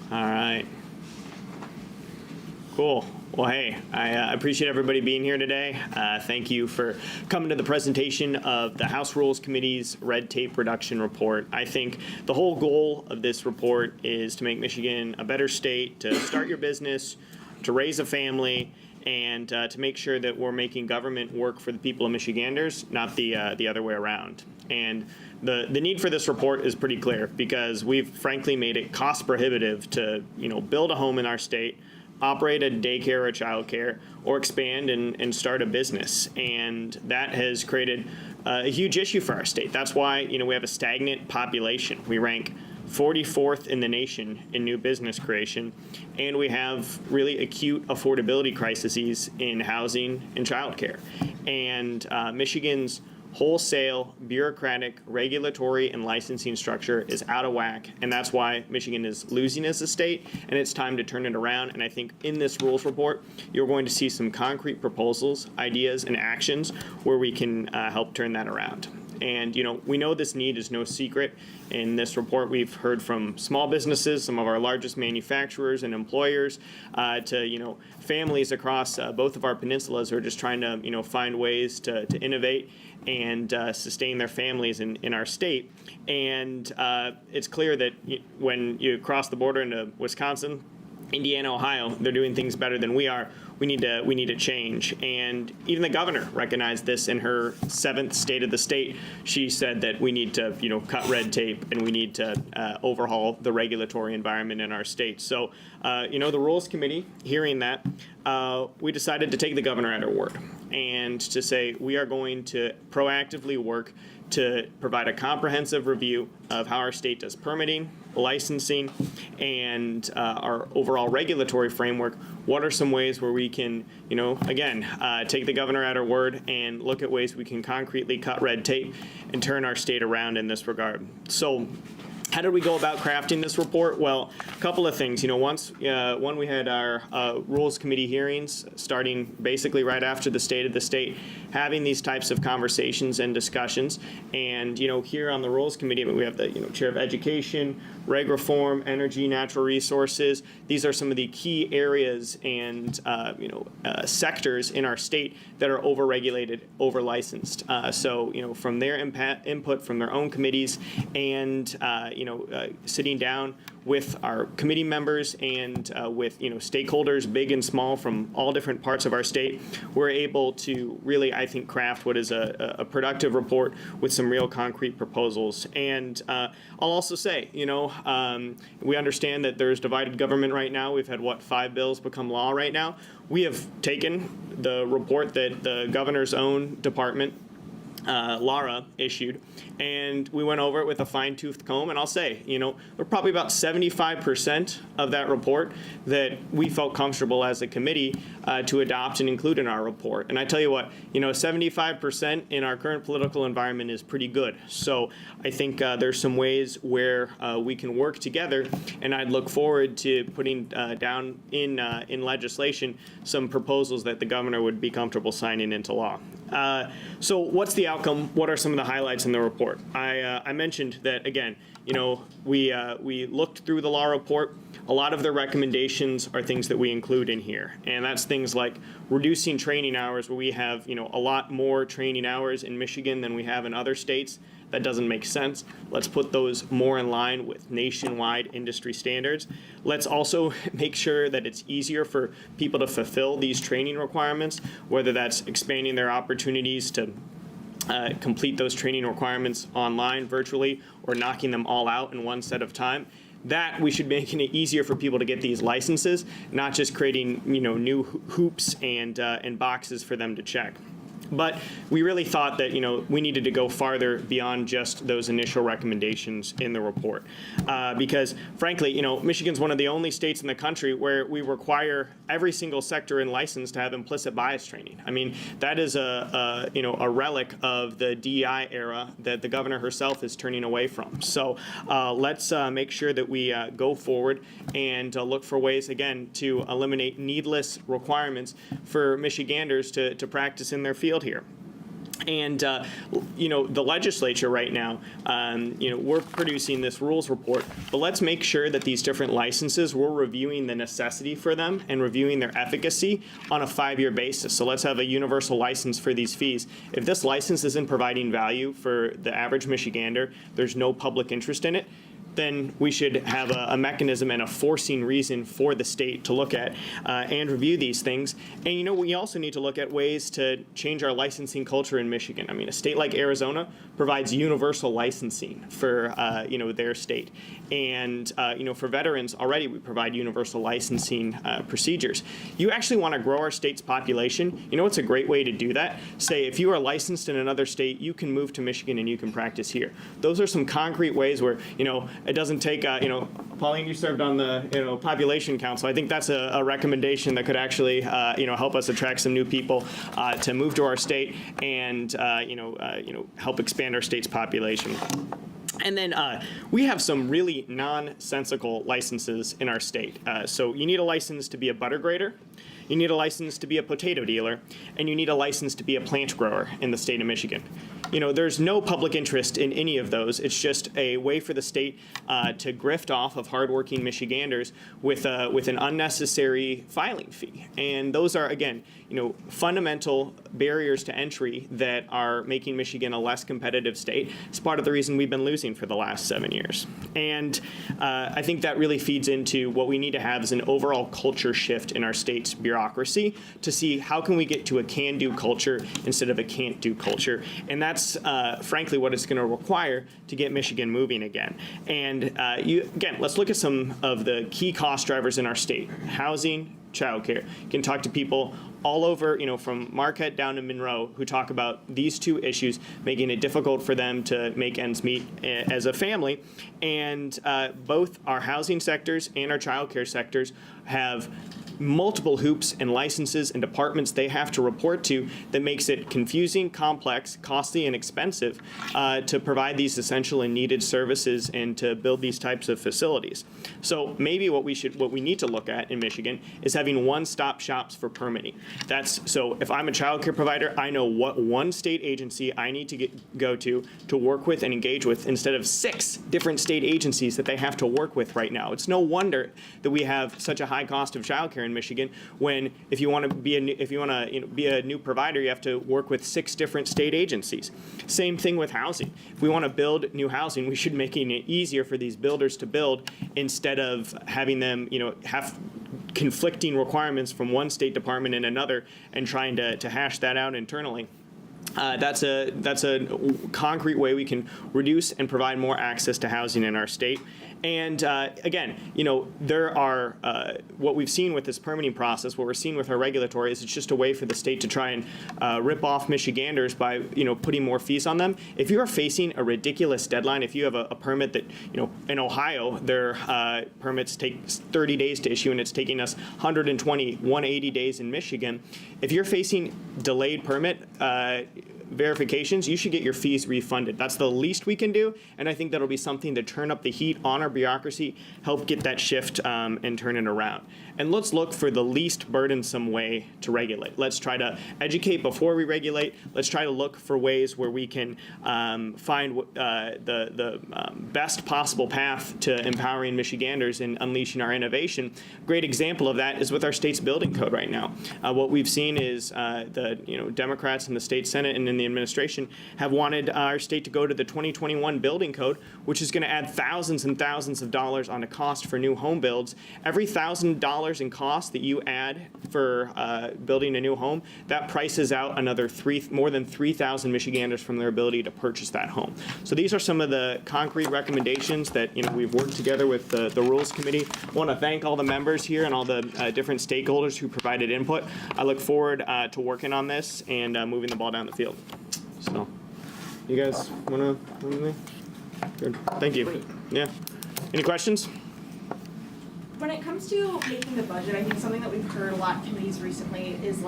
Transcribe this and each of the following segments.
All right. Cool. Well, hey, I appreciate everybody being here today. Thank you for coming to the presentation of the House Rules Committee's Red Tape Reduction Report. I think the whole goal of this report is to make Michigan a better state to start your business, to raise a family, and to make sure that we're making government work for the people of Michiganders, not the other way around. And the need for this report is pretty clear, because we've frankly made it cost prohibitive to build a home in our state, operate a daycare or childcare, or expand and start a business. And that has created a huge issue for our state. That's why we have a stagnant population. We rank 44th in the nation in new business creation, and we have really acute affordability crises in housing and childcare. And Michigan's wholesale, bureaucratic, regulatory, and licensing structure is out of whack, and that's why Michigan is losing as a state, and it's time to turn it around. And I think in this rules report, you're going to see some concrete proposals, ideas, and actions where we can help turn that around. And we know this need is no secret. In this report, we've heard from small businesses, some of our largest manufacturers and employers, to families across both of our peninsulas who are just trying to find ways to innovate and sustain their families in our state. And it's clear that when you cross the border into Wisconsin, Indiana, Ohio, they're doing things better than we are. We need to change. And even the governor recognized this in her 7th State of the State. She said that we need to cut red tape, and we need to overhaul the regulatory environment in our state. So the Rules Committee, hearing that, we decided to take the governor at her word and to say we are going to proactively work to provide a comprehensive review of how our state does permitting, licensing, and our overall regulatory framework. What are some ways where we can, again, take the governor at her word and look at ways we can concretely cut red tape and turn our state around in this regard? So how did we go about crafting this report? Well, a couple of things. One, we had our Rules Committee hearings starting basically right after the State of the State, having these types of conversations and discussions. And, here on the Rules Committee, we have the, Chair of Education, Reg Reform, Energy, Natural Resources. These are some of the key areas and, sectors in our state that are overregulated, over-licensed. So, from their input from their own committees and, sitting down with our committee members and with stakeholders, big and small, from all different parts of our state, we're able to really, I think, craft what is a productive report with some real concrete proposals. And I'll also say, we understand that there's divided government right now. We've had 5 bills become law right now. We have taken the report that the governor's own department, Lara, issued, and we went over it with a fine-toothed comb. And I'll say, we're probably about 75% of that report that we felt comfortable as a committee to adopt and include in our report. And I tell you what, 75% in our current political environment is pretty good. So I think there's some ways where we can work together, and I'd look forward to putting down in legislation some proposals that the governor would be comfortable signing into law. So what's the outcome? What are some of the highlights in the report? I mentioned that, again, we looked through the law report. A lot of the recommendations are things that we include in here, and that's things like reducing training hours, where we have a lot more training hours in Michigan than we have in other states. That doesn't make sense. Let's put those more in line with nationwide industry standards. Let's also make sure that it's easier for people to fulfill these training requirements, whether that's expanding their opportunities to complete those training requirements online, virtually, or knocking them all out in one set of time. That we should make it easier for people to get these licenses, not just creating new hoops and boxes for them to check. But we really thought that we needed to go farther beyond just those initial recommendations in the report, because frankly, Michigan's one of the only states in the country where we require every single sector in license to have implicit bias training. I mean, that is a relic of the DEI era that the governor herself is turning away from. So let's make sure that we go forward and look for ways, again, to eliminate needless requirements for Michiganders to practice in their field here. And, the legislature right now, we're producing this rules report, but let's make sure that these different licenses, we're reviewing the necessity for them and reviewing their efficacy on a 5-year basis. So let's have a universal license for these fees. If this license isn't providing value for the average Michigander, there's no public interest in it, then we should have a mechanism and a forcing reason for the state to look at and review these things. And, we also need to look at ways to change our licensing culture in Michigan. I mean, a state like Arizona provides universal licensing for, their state. And, for veterans, already we provide universal licensing procedures. You actually want to grow our state's population. What's a great way to do that? Say, if you are licensed in another state, you can move to Michigan and you can practice here. Those are some concrete ways where, it doesn't take, Pauline, you served on the, population council. I think that's a recommendation that could actually, help us attract some new people to move to our state and, help expand our state's population. And then we have some really nonsensical licenses in our state. So you need a license to be a butter grader, you need a license to be a potato dealer, and you need a license to be a plant grower in the state of Michigan. There's no public interest in any of those. It's just a way for the state to grift off of hardworking Michiganders with an unnecessary filing fee. And those are, again, fundamental barriers to entry that are making Michigan a less competitive state. It's part of the reason we've been losing for the last 7 years. And I think that really feeds into what we need to have is an overall culture shift in our state's bureaucracy to see how can we get to a can-do culture instead of a can't-do culture. And that's frankly what it's going to require to get Michigan moving again. And again, let's look at some of the key cost drivers in our state: housing, childcare. You can talk to people all over, from Marquette down to Monroe, who talk about these two issues, making it difficult for them to make ends meet as a family. And both our housing sectors and our childcare sectors have multiple hoops and licenses and departments they have to report to that makes it confusing, complex, costly, and expensive to provide these essential and needed services and to build these types of facilities. So maybe what we need to look at in Michigan is having one-stop shops for permitting. So if I'm a child care provider, I know what one state agency I need to go to work with and engage with instead of 6 different state agencies that they have to work with right now. It's no wonder that we have such a high cost of child care in Michigan, when if you want to be a new provider, you have to work with 6 different state agencies. Same thing with housing. If we want to build new housing, we should be making it easier for these builders to build instead of having them, have conflicting requirements from one state department and another and trying to hash that out internally. That's a concrete way we can reduce and provide more access to housing in our state. And again, there are what we've seen with this permitting process, what we're seeing with our regulatory is it's just a way for the state to try and rip off Michiganders by putting more fees on them. If you are facing a ridiculous deadline, if you have a permit that in Ohio their permits take 30 days to issue and it's taking us 180 days in Michigan, if you're facing delayed permit verifications, you should get your fees refunded. That's the least we can do, and I think that'll be something to turn up the heat on our bureaucracy, help get that shift and turn it around. And let's look for the least burdensome way to regulate. Let's try to educate before we regulate. Let's try to look for ways where we can find the best possible path to empowering Michiganders and unleashing our innovation. Great example of that is with our state's building code right now. What we've seen is the Democrats in the state Senate and in the administration have wanted our state to go to the 2021 building code, which is going to add thousands and thousands of dollars on a cost for new home builds. Every $1,000 in cost that you add for building a new home, that prices out another more than 3,000 Michiganders from their ability to purchase that home. So these are some of the concrete recommendations that we've worked together with the Rules Committee. I want to thank all the members here and all the different stakeholders who provided input. I look forward to working on this and moving the ball down the field. So, you guys want to? Good. Thank you. Yeah. Any questions? When it comes to making the budget, I think something that we've heard a lot in committees recently is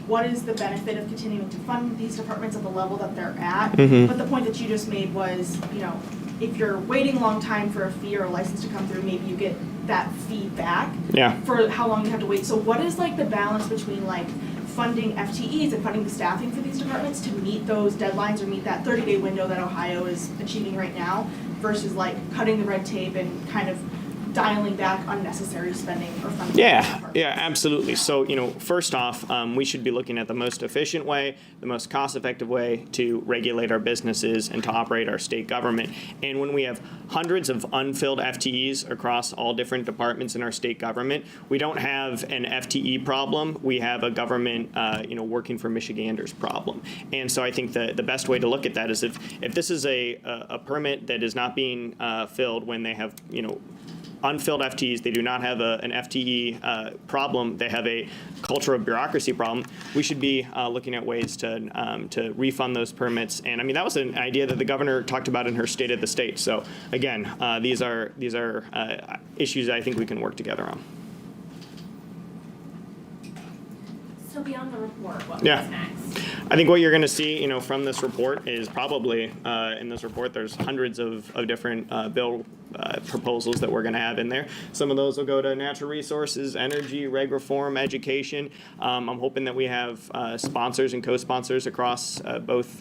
what is the benefit of continuing to fund these departments at the level that they're at? Mm-hmm. But the point that you just made was, if you're waiting a long time for a fee or a license to come through, maybe you get that fee back. Yeah. For how long you have to wait. So what is the balance between funding FTEs and funding the staffing for these departments to meet those deadlines or meet that 30-day window that Ohio is achieving right now versus cutting the red tape and kind of dialing back unnecessary spending or funding. Yeah, absolutely. So, first off, we should be looking at the most efficient way, the most cost-effective way to regulate our businesses and to operate our state government. And when we have hundreds of unfilled FTEs across all different departments in our state government, we don't have an FTE problem. We have a government, working for Michiganders problem. And so I think the best way to look at that is if this is a permit that is not being filled when they have, unfilled FTEs, they do not have an FTE problem, they have a culture of bureaucracy problem, we should be looking at ways to refund those permits. And I mean, that was an idea that the governor talked about in her State of the State. So again, these are issues I think we can work together on. So beyond the report, what Yeah. comes next? I think what you're going to see, from this report is probably in this report there's hundreds of different bill proposals that we're going to have in there. Some of those will go to natural resources, energy, reg reform, education. I'm hoping that we have sponsors and co-sponsors across both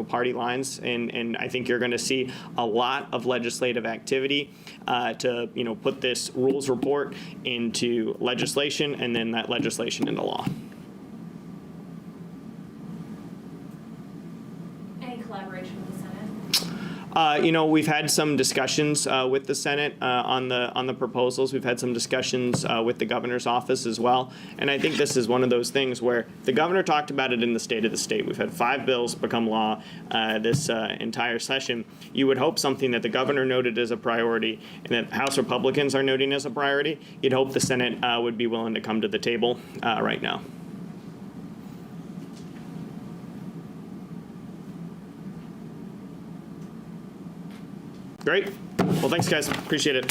party lines, and I think you're going to see a lot of legislative activity to put this rules report into legislation and then that legislation into law. Collaboration with the Senate? We've had some discussions with the Senate on the proposals. We've had some discussions with the governor's office as well. And I think this is one of those things where the governor talked about it in the State of the State. We've had 5 bills become law this entire session. You would hope something that the governor noted as a priority and that House Republicans are noting as a priority, you'd hope the Senate would be willing to come to the table right now. Great. Well, thanks, guys. Appreciate it.